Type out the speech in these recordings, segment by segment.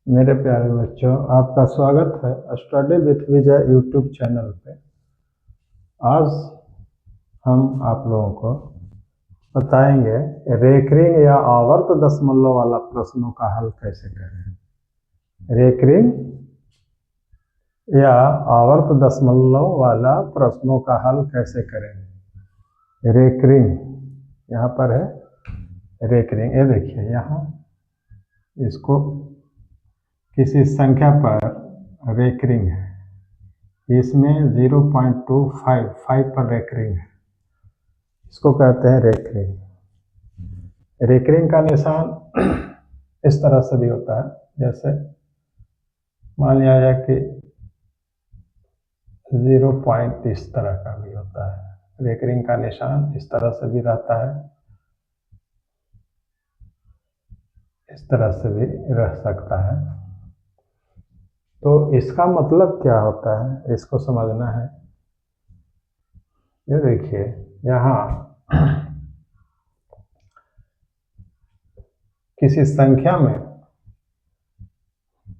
मेरे प्यारे बच्चों, आपका स्वागत है study with Vijay YouTube channel पे। आज हम आप लोगों को बताएंगे रेकरिंग या आवर्त दशमलव वाला प्रश्नों का हल कैसे करें। रेकरिंग या आवर्त दशमलव वाला प्रश्नों का हल कैसे करें। रेकरिंग यहाँ पर है, रेकरिंग ये देखिए, यहाँ इसको किसी संख्या पर रेकरिंग है, इसमें 0.25 पर रेकरिंग है, इसको कहते हैं रेकरिंग। रेकरिंग का निशान इस तरह से भी होता है, जैसे मान लिया जाए कि 0 पॉइंट इस तरह का भी होता है। रेकरिंग का निशान इस तरह से भी रहता है, इस तरह से भी रह सकता है। तो इसका मतलब क्या होता है, इसको समझना है। ये देखिए, यहाँ किसी संख्या में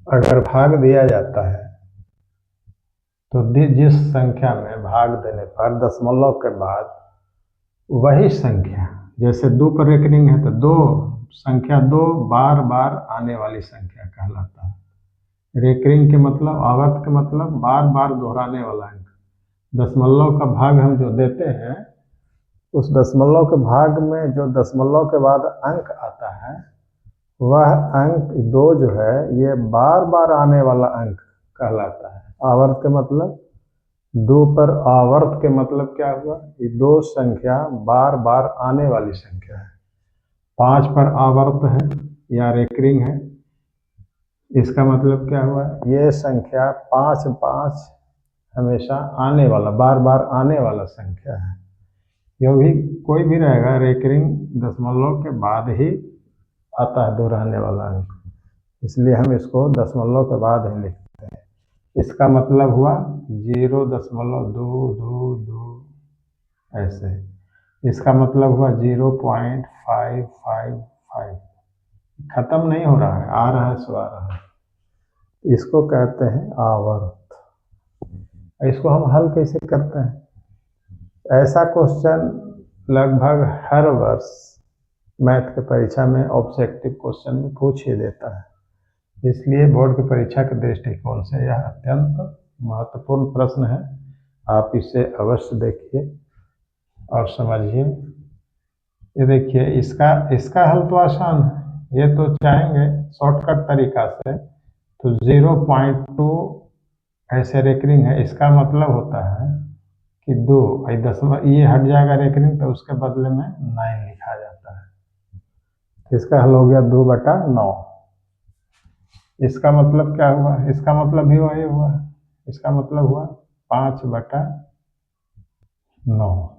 अगर भाग दिया जाता है तो जिस संख्या में भाग देने पर दशमलव के बाद वही संख्या, जैसे 2 पर रेकरिंग है तो 2 संख्या 2 बार बार आने वाली संख्या कहलाता है। रेकरिंग के मतलब, आवर्त के मतलब बार बार दोहराने वाला अंक। दशमलव का भाग हम जो देते हैं, उस दशमलव के भाग में जो दशमलव के बाद अंक आता है, वह अंक 2 जो है ये बार बार आने वाला अंक कहलाता है। आवर्त के मतलब 2 पर आवर्त के मतलब क्या हुआ, ये 2 संख्या बार बार आने वाली संख्या है। 5 पर आवर्त है या रेकरिंग है, इसका मतलब क्या हुआ, ये संख्या 5 हमेशा आने वाला, बार बार आने वाला संख्या है। जो भी कोई भी रहेगा, रेकरिंग दशमलव के बाद ही आता है दोहराने वाला अंक, इसलिए हम इसको दशमलव के बाद ही लिखते हैं। इसका मतलब हुआ 0.222 ऐसे। इसका मतलब हुआ 0.555। खत्म नहीं हो रहा है, आ रहा है सो आ रहा है। इसको कहते हैं आवर्त। इसको हम हल कैसे करते हैं, ऐसा क्वेश्चन लगभग हर वर्ष मैथ के परीक्षा में ऑब्जेक्टिव क्वेश्चन में पूछ ही देता है, इसलिए बोर्ड की परीक्षा के दृष्टिकोण से यह अत्यंत महत्वपूर्ण प्रश्न है। आप इसे अवश्य देखिए और समझिए। ये देखिए, इसका हल तो आसान है, ये तो चाहेंगे शॉर्टकट तरीका से तो 0.2 ऐसे रेकरिंग है, इसका मतलब होता है कि 2 दशमलव ये हट जाएगा रेकरिंग, तो उसके बदले में 9 लिखा जाता है। इसका हल हो गया 2/9। इसका मतलब क्या हुआ, इसका मतलब भी वही हुआ, इसका मतलब हुआ 5/9।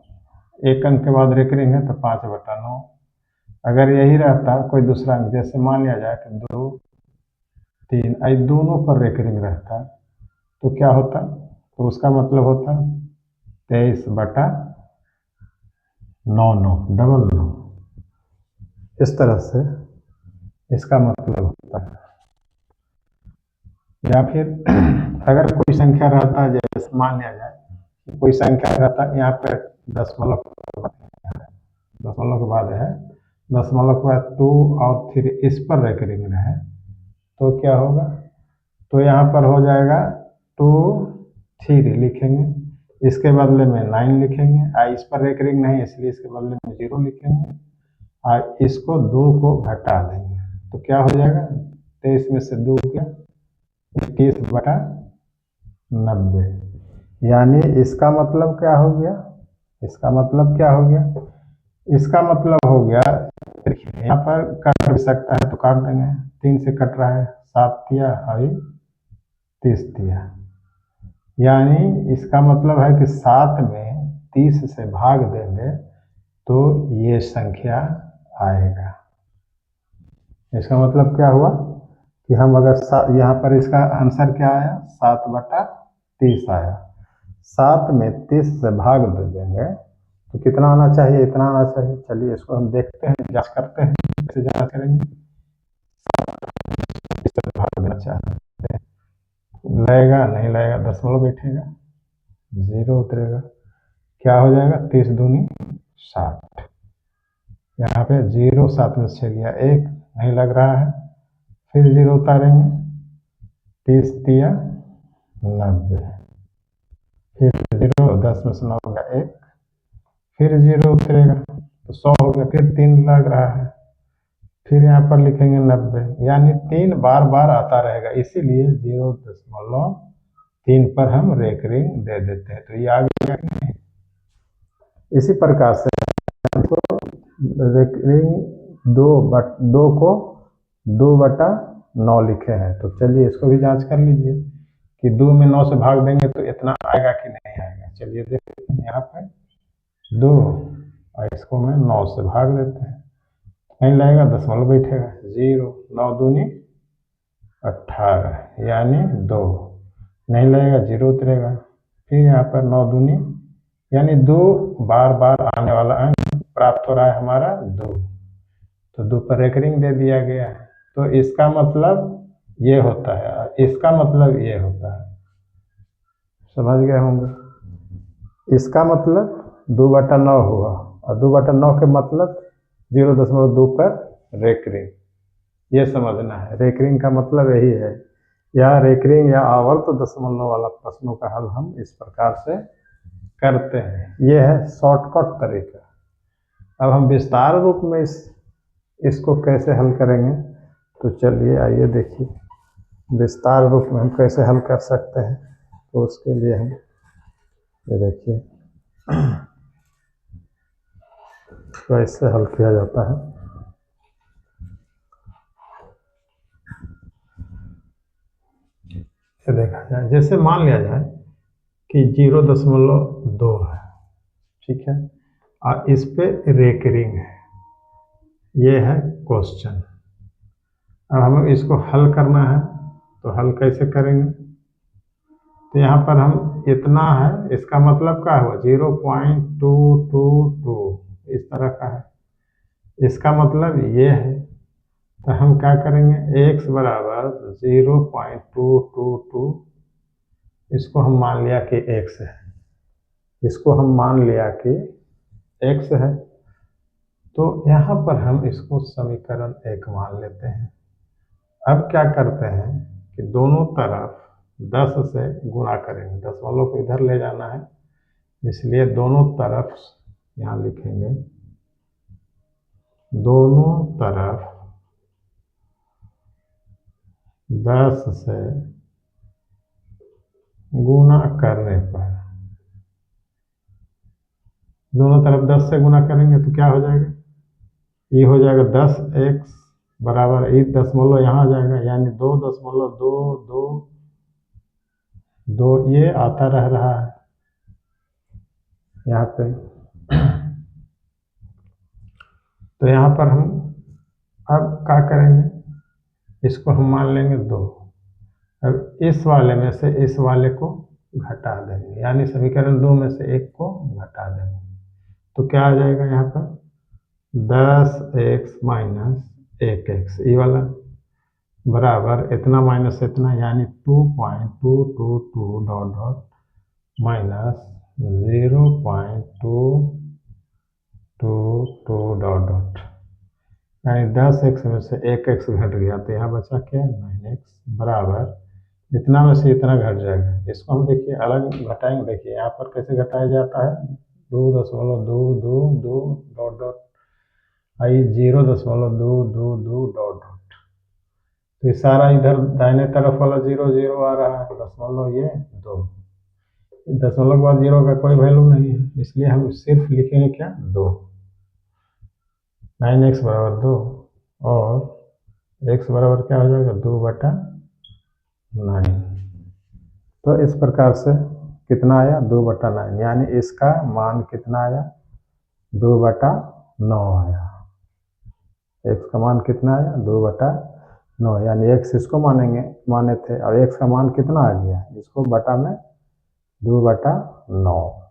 एक अंक के बाद रेकरिंग है तो 5/9। अगर यही रहता कोई दूसरा अंक, जैसे मान लिया जाए कि 2, 3, दोनों पर रेकरिंग रहता तो क्या होता, तो उसका मतलब होता 23/9, डबल 9। इस तरह से इसका मतलब होता है। या फिर अगर कोई संख्या रहता है, जैसे मान लिया जाए कोई संख्या रहता है, यहाँ पे दशमलव के बाद है, दशमलव के बाद 2 और 3 इस पर रेकरिंग रहे तो क्या होगा, तो यहाँ पर हो जाएगा 2, 3 लिखेंगे, इसके बदले में 9 लिखेंगे। इस पर रेकरिंग नहीं, इसलिए इसके बदले में 0 लिखेंगे, और इसको 2 को घटा देंगे तो क्या हो जाएगा, 23 में से 2 क्या, 21/90। यानी इसका मतलब क्या हो गया, इसका मतलब क्या हो गया, इसका मतलब हो गया, देखिए यहाँ पर काट भी सकता है तो काट देंगे, 3 से कट रहा है, 7 दिया और 30 दिया, यानी इसका मतलब है कि 7 में 30 से भाग देंगे तो ये संख्या आएगा। इसका मतलब क्या हुआ कि हम अगर यहाँ पर इसका आंसर क्या आया, 7/30 आया। 7 में 30 से भाग दे देंगे तो कितना आना चाहिए, इतना आना चाहिए। चलिए इसको हम देखते हैं, जांच करते हैं, कैसे जांच करेंगे। 30 से भाग बिना चाहते हैं, लगेगा नहीं लगेगा, दशमलव बैठेगा, 0 उतरेगा, क्या हो जाएगा 30 दूनी 60। यहाँ पे 0 7 में से गया 1, नहीं लग रहा है, फिर 0 उतारेंगे, 30 तिया 90, फिर 0 10 में से 9 गया 1, फिर 0 उतरेगा तो 100 हो गया, फिर 3 लग रहा है, फिर यहाँ पर लिखेंगे 90, यानी 3 बार बार आता रहेगा, इसीलिए 0.3 पर हम रेकरिंग दे देते हैं। तो ये आ गया कि नहीं। इसी प्रकार से हमको रेकरिंग 2 को 2/9 लिखे हैं, तो चलिए इसको भी जांच कर लीजिए कि 2 में 9 से भाग देंगे तो इतना आएगा कि नहीं आएगा। चलिए देखते हैं, यहाँ पर 2 और इसको मैं 9 से भाग देते हैं, नहीं लगेगा, दशमलव बैठेगा, 0 9 दूनी 18 यानी 2, नहीं लगेगा, 0 उतरेगा, फिर यहाँ पर 9 दूनी यानी 2 बार बार आने वाला अंक प्राप्त हो रहा है हमारा 2, तो 2 पर रेकरिंग दे दिया गया है। तो इसका मतलब ये होता है, इसका मतलब ये होता है, समझ गए होंगे। इसका मतलब 2/9 हुआ और 2/9 के मतलब 0.2 पर रेकरिंग, ये समझना है। रेकरिंग का मतलब यही है, या रेकरिंग या आवर्त दशमलव वाला प्रश्नों का हल हम इस प्रकार से करते हैं। ये है शॉर्टकट तरीका। अब हम विस्तार रूप में इसको कैसे हल करेंगे, तो चलिए आइए देखिए विस्तार रूप में हम कैसे हल कर सकते हैं। तो उसके लिए हम ये देखिए कैसे हल किया जाता है। ये देखा जाए, जैसे मान लिया जाए कि 0.2 है, ठीक है, और इस पे रेकरिंग है, ये है क्वेश्चन। अब हमें इसको हल करना है, तो हल कैसे करेंगे, तो यहाँ पर हम इतना है, इसका मतलब क्या हुआ 0.222 इस तरह का है, इसका मतलब ये है। तो हम क्या करेंगे, x बराबर 0.222, इसको हम मान लिया कि x है, इसको हम मान लिया कि x है, तो यहाँ पर हम इसको समीकरण 1 मान लेते हैं। अब क्या करते हैं कि दोनों तरफ 10 से गुणा करेंगे, दशमलव को इधर ले जाना है, इसलिए दोनों तरफ यहाँ लिखेंगे, दोनों तरफ 10 से गुणा करने पर, दोनों तरफ 10 से गुणा करेंगे तो क्या हो जाएगा, ये हो जाएगा 10x बराबर, एक दशमलव यहाँ आ जाएगा, यानी 2.222, ये आता रह रहा है यहाँ पे। तो यहाँ पर हम अब क्या करेंगे, इसको हम मान लेंगे 2, अब इस वाले में से इस वाले को घटा देंगे, यानी समीकरण 2 में से 1 को घटा देंगे, तो क्या आ जाएगा यहाँ पर 10x माइनस 1x, ये वाला बराबर इतना माइनस इतना, यानी 2.222 dot dot minus 0.222 dot dot, यानी 10x में से 1x घट गया, तो यहाँ बचा क्या 9x बराबर इतना में से इतना घट जाएगा। इसको हम देखिए अलग घटाएंगे, देखिए यहाँ पर कैसे घटाया जाता है, 2.222 dot dot I 0.222 dot dot, तो ये सारा इधर दाहिने तरफ वाला 0 0 आ रहा है, दशमलव ये 2, दशमलव के बाद 0 का कोई वैल्यू नहीं है, इसलिए हम सिर्फ लिखेंगे क्या 2, 9x बराबर 2 और x बराबर क्या हो जाएगा 2/9। तो इस प्रकार से कितना आया 2/9, यानी इसका मान कितना आया 2/9 आया, x का मान कितना आया 2/9, यानी x इसको माने थे, और x का मान कितना आ गया, इसको बटा में 2/9,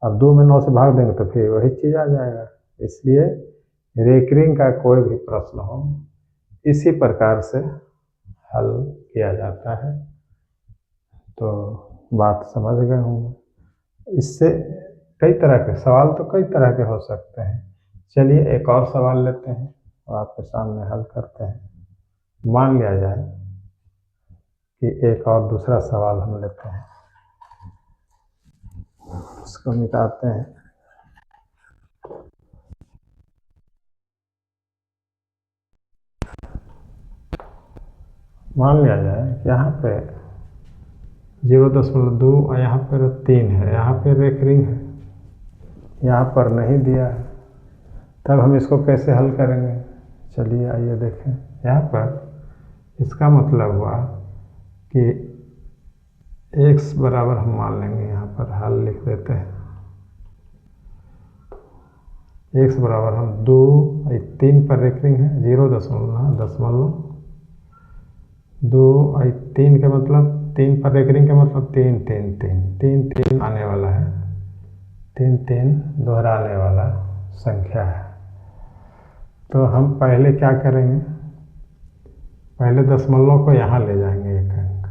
अब 2 में 9 से भाग देंगे तो फिर वही चीज़ आ जाएगा। इसलिए रेकरिंग का कोई भी प्रश्न हो इसी प्रकार से हल किया जाता है। तो बात समझ गए होंगे। इससे कई तरह के सवाल तो कई तरह के हो सकते हैं। चलिए एक और सवाल लेते हैं और आपके सामने हल करते हैं। मान लिया जाए कि एक और दूसरा सवाल हम लेते हैं, उसको मिटाते हैं। मान लिया जाए कि यहाँ पे 0.2 और यहाँ पर 3 है, यहाँ पर एक रिंग है, यहाँ पर नहीं दिया है, तब हम इसको कैसे हल करेंगे? चलिए आइए देखें। यहाँ पर इसका मतलब हुआ कि x बराबर हम मान लेंगे, यहाँ पर हल लिख देते हैं। x बराबर हम 2 3 पर एक रिंग है, 0.2 और 3 के मतलब 3 पर एक रिंग का मतलब 3 3 3 3 3 आने वाला है, 3 3 दोहराने वाला संख्या है। तो हम पहले क्या करेंगे? पहले दशमलव को यहाँ ले जाएंगे एक अंक,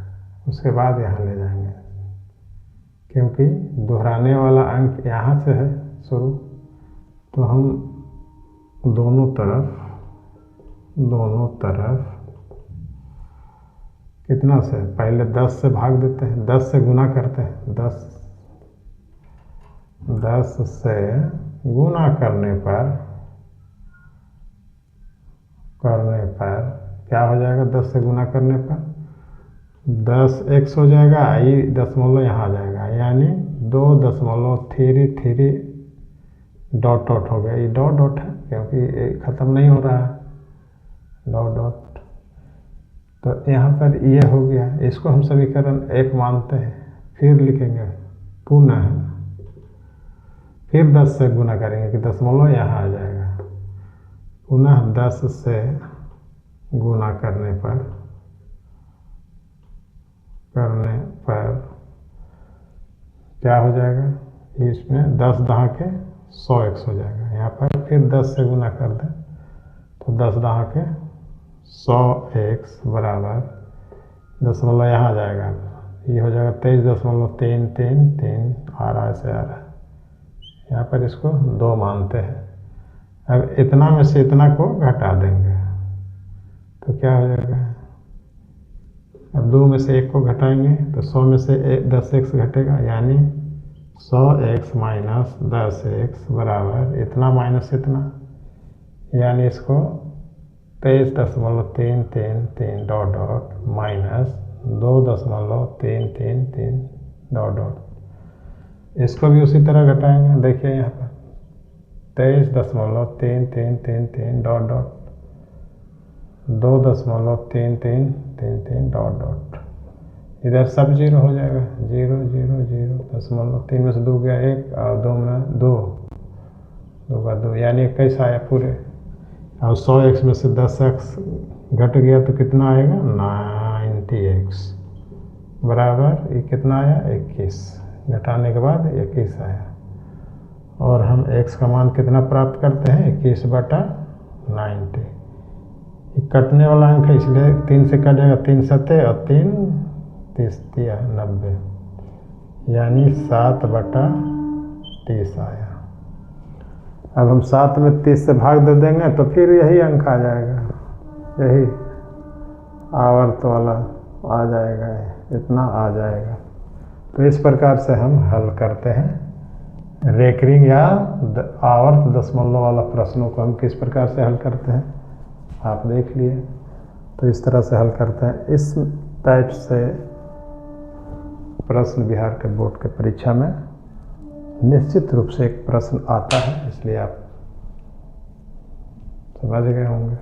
उसके बाद यहाँ ले जाएंगे, क्योंकि दोहराने वाला अंक यहाँ से है शुरू। तो हम दोनों तरफ कितना से? पहले 10 से भाग देते हैं, 10 से गुना करते हैं। 10 से गुना करने पर क्या हो जाएगा? 10 से गुना करने पर 10 x हो जाएगा, ये दशमलव यहाँ आ जाएगा, यानी 2.33 डॉट डॉट हो गया। ये डॉट डॉट है क्योंकि ये ख़त्म नहीं हो रहा है, डॉट डॉट। तो यहाँ पर ये हो गया, इसको हम समीकरण 1 मानते हैं। फिर लिखेंगे पुनः, फिर 10 से गुना करेंगे कि दशमलव यहाँ आ जाएगा। पुनः 10 से गुना करने पर क्या हो जाएगा? इसमें 10 दहा के 100x हो जाएगा। यहाँ पर फिर 10 से गुना कर दें तो 10 दहा के 100x बराबर दशमलव यहाँ आ जाएगा, ये हो जाएगा 23.333 आ रहा है, से आ रहा है। यहाँ पर इसको 2 मानते हैं। अब इतना में से इतना को घटा देंगे तो क्या हो जाएगा? अब 2 में से 1 को घटाएंगे तो 100 में से 10x घटेगा, यानी 100x माइनस 10x बराबर इतना माइनस इतना, यानी इसको 23.333 dot dot minus 2.333 dot dot. इसको भी उसी तरह घटाएंगे। देखिए यहाँ पर 23.3333 डॉट डॉट 2.3333 डॉट डॉट। इधर सब 0 हो जाएगा, 0 0 0 दशमलव, 3 में से 2 गया 1 और 2 में 2 का 2, यानी 21 आया पूरे। और 100x में से 10x घट गया तो कितना आएगा? 90x बराबर ये कितना आया? 21। घटाने के बाद 21 आया। और हम x का मान कितना प्राप्त करते हैं? 21/90। ये कटने वाला अंक है, इसलिए 3 से कट जाएगा, 3 सत्ते और 3 30 90, यानी 7/30 आया। अब हम 7 में 30 से भाग दे देंगे तो फिर यही अंक आ जाएगा, यही आवर्त वाला आ जाएगा, इतना आ जाएगा। तो इस प्रकार से हम हल करते हैं रेकरिंग या आवर्त दशमलव वाला प्रश्नों को। हम किस प्रकार से हल करते हैं आप देख लिए। तो इस तरह से हल करते हैं। इस टाइप से प्रश्न बिहार के बोर्ड के परीक्षा में निश्चित रूप से एक प्रश्न आता है, इसलिए आप समझ गए होंगे।